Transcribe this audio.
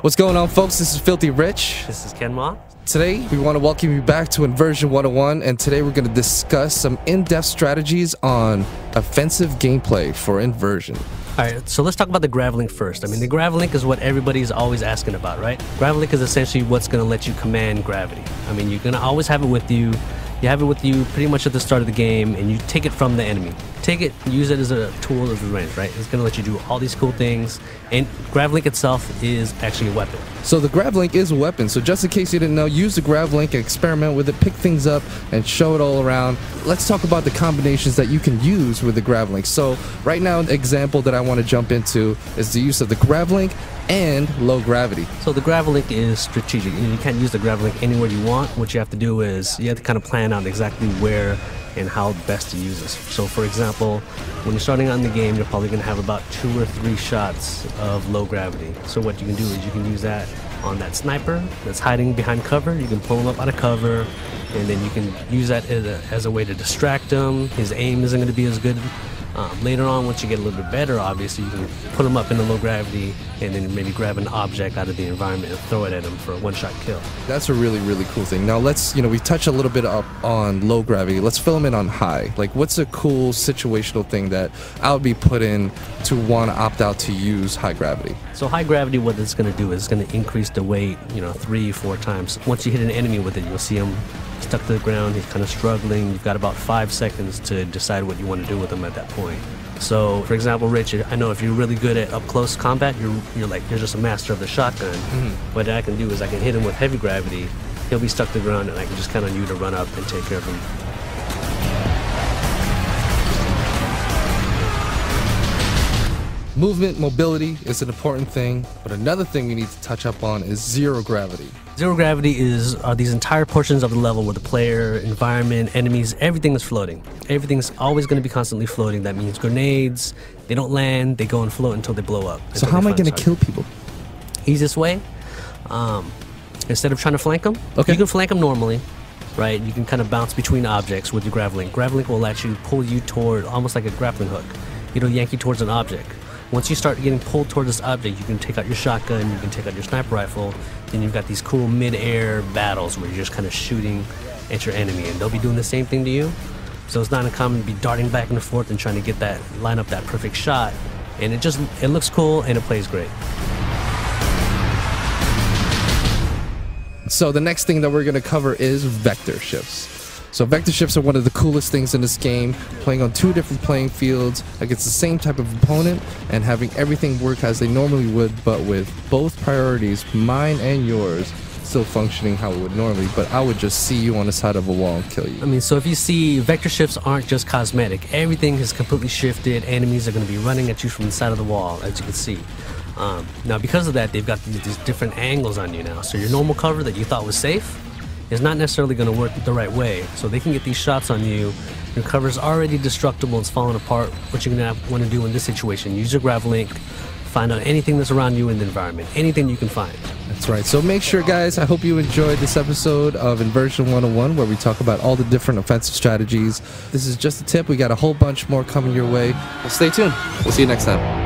What's going on, folks? This is Filthy Rich. This is Ken Ma. Today, we want to welcome you back to Inversion 101, and today we're going to discuss some in-depth strategies on offensive gameplay for Inversion. Alright, so let's talk about the Gravlink first. I mean, the Gravlink is what everybody's always asking about, right? Gravlink is essentially what's going to let you command gravity. I mean, you're going to always have it with you. You have it with you pretty much at the start of the game, and you take it from the enemy. Take it, use it as a tool of revenge, right? It's going to let you do all these cool things, and Gravlink itself is actually a weapon. So the Gravlink is a weapon, so just in case you didn't know, use the Gravlink and experiment with it, pick things up, and show it all around. Let's talk about the combinations that you can use with the Gravlink. So right now, the example that I want to jump into is the use of the Gravlink and low gravity. So the Gravlink is strategic. You can't use the Gravlink anywhere you want. What you have to do is you have to kind of plan out exactly where and how best to use this. So for example, when you're starting out in the game, you're probably going to have about 2 or 3 shots of low gravity. So what you can do is you can use that on that sniper that's hiding behind cover. You can pull him up out of cover, and then you can use that as a way to distract him. His aim isn't going to be as good. Later on, once you get a little bit better, obviously, you can put him up in the low gravity and then maybe grab an object out of the environment and throw it at him for a one-shot kill. That's a really, really cool thing. Now let's, we touched a little bit up on low gravity. Let's fill them in on high. Like, what's a cool situational thing that I would be put in to want to opt out to use high gravity? So high gravity, what it's going to do is it's going to increase the weight, 3-4 times. Once you hit an enemy with it, you'll see him stuck to the ground. He's kind of struggling. You've got about 5 seconds to decide what you want to do with him at that point. So, for example, Rich, I know if you're really good at up-close combat, you're just a master of the shotgun. What I can do is I can hit him with heavy gravity. He'll be stuck to the ground, and I can just count on you to run up and take care of him. Movement, mobility is an important thing, but another thing we need to touch up on is zero gravity. Zero gravity are these entire portions of the level where the player, environment, enemies, everything is floating. Everything's always going to be constantly floating. That means grenades, they don't land, they go and float until they blow up. So how am I going to kill people? Easiest way, instead of trying to flank them, you can flank them normally, right? You can kind of bounce between objects with your Gravlink. Gravlink will actually pull you toward, almost like a grappling hook. It'll yank you towards an object. Once you start getting pulled toward this object, you can take out your shotgun, you can take out your sniper rifle, then you've got these cool mid-air battles where you're just kind of shooting at your enemy, and they'll be doing the same thing to you. So it's not uncommon to be darting back and forth and trying to line up that perfect shot, and it looks cool and it plays great. So the next thing that we're going to cover is vector shifts. So vector shifts are one of the coolest things in this game, playing on 2 different playing fields against the same type of opponent and having everything work as they normally would, but with both priorities, mine and yours, still functioning how it would normally, but I would just see you on the side of a wall and kill you. I mean, so if you see, vector shifts aren't just cosmetic. Everything has completely shifted. Enemies are going to be running at you from the side of the wall, as you can see. Now, because of that, they've got these different angles on you now. So your normal cover that you thought was safe is not necessarily going to work the right way. So they can get these shots on you. Your cover's already destructible, it's falling apart. What you're going to want to do in this situation, use your Gravlink, find out anything that's around you in the environment, anything you can find. That's right. So make sure, guys, I hope you enjoyed this episode of Inversion 101, where we talk about all the different offensive strategies. This is just a tip. We got a whole bunch more coming your way. Well, stay tuned. We'll see you next time.